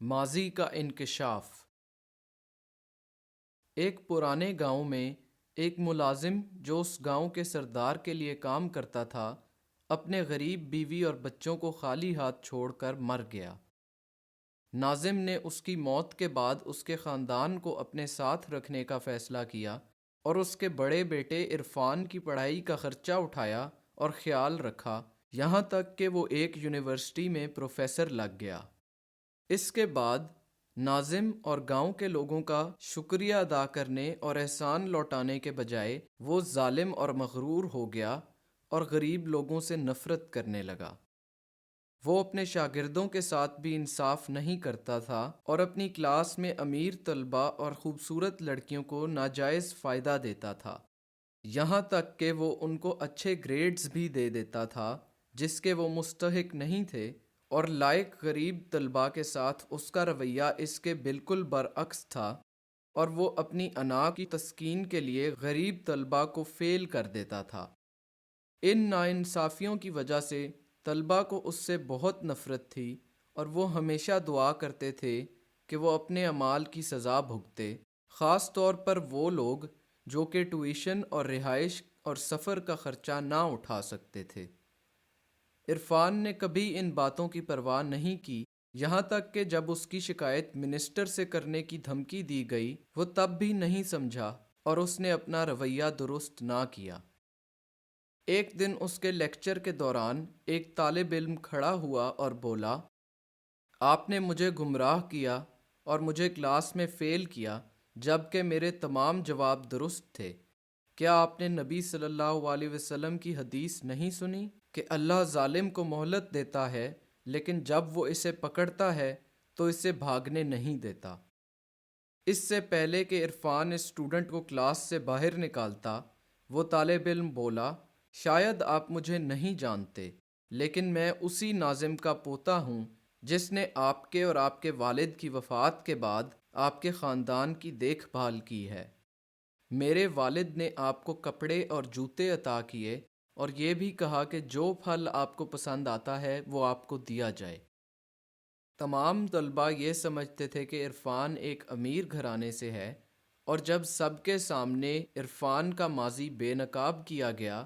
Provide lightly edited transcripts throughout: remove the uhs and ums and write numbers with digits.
ماضی کا انکشاف۔ ایک پرانے گاؤں میں ایک ملازم جو اس گاؤں کے سردار کے لیے کام کرتا تھا، اپنے غریب بیوی اور بچوں کو خالی ہاتھ چھوڑ کر مر گیا۔ ناظم نے اس کی موت کے بعد اس کے خاندان کو اپنے ساتھ رکھنے کا فیصلہ کیا اور اس کے بڑے بیٹے عرفان کی پڑھائی کا خرچہ اٹھایا اور خیال رکھا، یہاں تک کہ وہ ایک یونیورسٹی میں پروفیسر لگ گیا۔ اس کے بعد ناظم اور گاؤں کے لوگوں کا شکریہ ادا کرنے اور احسان لوٹانے کے بجائے وہ ظالم اور مغرور ہو گیا اور غریب لوگوں سے نفرت کرنے لگا۔ وہ اپنے شاگردوں کے ساتھ بھی انصاف نہیں کرتا تھا اور اپنی کلاس میں امیر طلباء اور خوبصورت لڑکیوں کو ناجائز فائدہ دیتا تھا، یہاں تک کہ وہ ان کو اچھے گریڈز بھی دے دیتا تھا جس کے وہ مستحق نہیں تھے، اور لائق غریب طلباء کے ساتھ اس کا رویہ اس کے بالکل برعکس تھا، اور وہ اپنی انا کی تسکین کے لیے غریب طلباء کو فیل کر دیتا تھا۔ ان ناانصافیوں کی وجہ سے طلباء کو اس سے بہت نفرت تھی اور وہ ہمیشہ دعا کرتے تھے کہ وہ اپنے اعمال کی سزا بھگتے، خاص طور پر وہ لوگ جو کہ ٹیوشن اور رہائش اور سفر کا خرچہ نہ اٹھا سکتے تھے۔ عرفان نے کبھی ان باتوں کی پرواہ نہیں کی، یہاں تک کہ جب اس کی شکایت منسٹر سے کرنے کی دھمکی دی گئی وہ تب بھی نہیں سمجھا اور اس نے اپنا رویہ درست نہ کیا۔ ایک دن اس کے لیکچر کے دوران ایک طالب علم کھڑا ہوا اور بولا، آپ نے مجھے گمراہ کیا اور مجھے کلاس میں فیل کیا جبکہ میرے تمام جواب درست تھے۔ کیا آپ نے نبی صلی اللہ علیہ وسلم کی حدیث نہیں سنی کہ اللہ ظالم کو مہلت دیتا ہے لیکن جب وہ اسے پکڑتا ہے تو اسے بھاگنے نہیں دیتا؟ اس سے پہلے کہ عرفان اس اسٹوڈنٹ کو کلاس سے باہر نکالتا، وہ طالب علم بولا، شاید آپ مجھے نہیں جانتے لیکن میں اسی ناظم کا پوتا ہوں جس نے آپ کے اور آپ کے والد کی وفات کے بعد آپ کے خاندان کی دیکھ بھال کی ہے۔ میرے والد نے آپ کو کپڑے اور جوتے عطا کیے اور یہ بھی کہا کہ جو پھل آپ کو پسند آتا ہے وہ آپ کو دیا جائے۔ تمام طلباء یہ سمجھتے تھے کہ عرفان ایک امیر گھرانے سے ہے، اور جب سب کے سامنے عرفان کا ماضی بے نقاب کیا گیا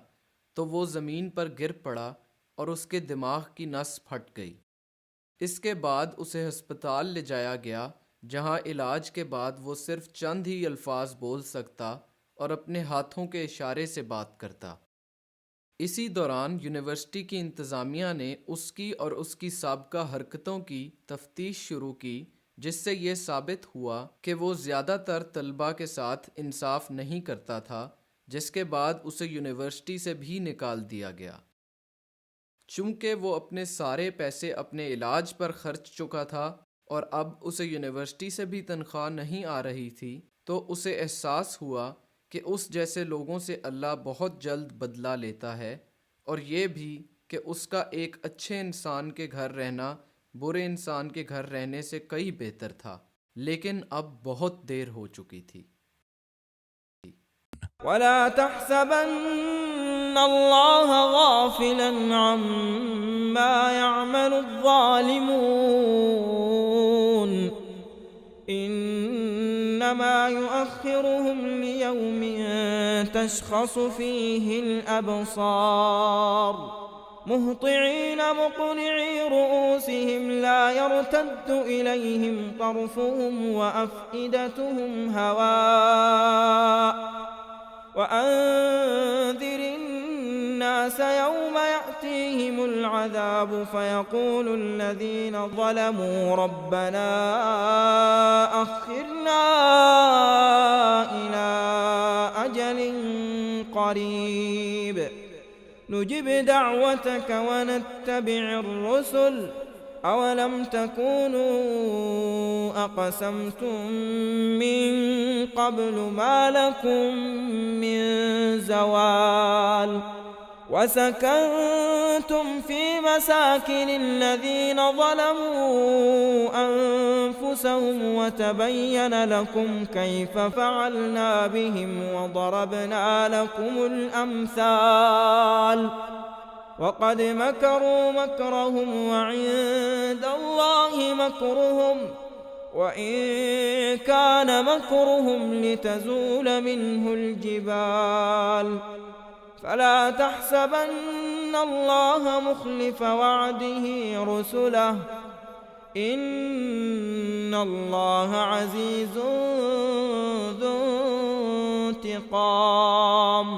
تو وہ زمین پر گر پڑا اور اس کے دماغ کی نس پھٹ گئی۔ اس کے بعد اسے ہسپتال لے جایا گیا جہاں علاج کے بعد وہ صرف چند ہی الفاظ بول سکتا اور اپنے ہاتھوں کے اشارے سے بات کرتا۔ اسی دوران یونیورسٹی کی انتظامیہ نے اس کی اور اس کی سابقہ حرکتوں کی تفتیش شروع کی، جس سے یہ ثابت ہوا کہ وہ زیادہ تر طلباء کے ساتھ انصاف نہیں کرتا تھا، جس کے بعد اسے یونیورسٹی سے بھی نکال دیا گیا۔ چونکہ وہ اپنے سارے پیسے اپنے علاج پر خرچ چکا تھا اور اب اسے یونیورسٹی سے بھی تنخواہ نہیں آ رہی تھی، تو اسے احساس ہوا کہ اس جیسے لوگوں سے اللہ بہت جلد بدلہ لیتا ہے، اور یہ بھی کہ اس کا ایک اچھے انسان کے گھر رہنا برے انسان کے گھر رہنے سے کئی بہتر تھا، لیکن اب بہت دیر ہو چکی تھی۔ وَلَا تَحْسَبَنَّ اللَّهَ غَافِلًا عَمَّا يَعْمَلُ الظَّالِمُونَ إِنَّمَا يُؤَخِّرُهُمْ لِيَوْمٍ تَشْخَصُ فِيهِ الْأَبْصَارُ مُهْطِعِينَ مُقْنِعِي رُءُوسِهِمْ لَا يَرْتَدُّ إِلَيْهِمْ طَرْفُهُمْ وَأَفْئِدَتُهُمْ هَوَاءٌ وَأَنذِرِ النَّاسَ يَوْمَ يَأْتِيهِمُ الْعَذَابُ فَيَقُولُ الَّذِينَ ظَلَمُوا رَبَّنَا أَخِّرْنَا إِلَىٰ أَجَلٍ قَرِيبٍ نُجِبْ دَعْوَتَكَ وَنَتَّبِعِ الرُّسُلَ أَوَلَمْ تَكُونُوا أَقْسَمْتُم مِّن قَبْلُ مَا لَكُم مِّن زَوَالٍ وَسَكَنتُمْ فِي مَسَاكِنِ الَّذِينَ ظَلَمُوا أَنفُسَهُمْ وَتَبَيَّنَ لَكُمْ كَيْفَ فَعَلْنَا بِهِمْ وَضَرَبْنَا لَكُمُ الْأَمْثَالَ وقد مكروا مكرهم وعند الله مكرهم وإن كان مكرهم لتزول منه الجبال فلا تحسبن الله مخلف وعده رسله إن الله عزيز ذو انتقام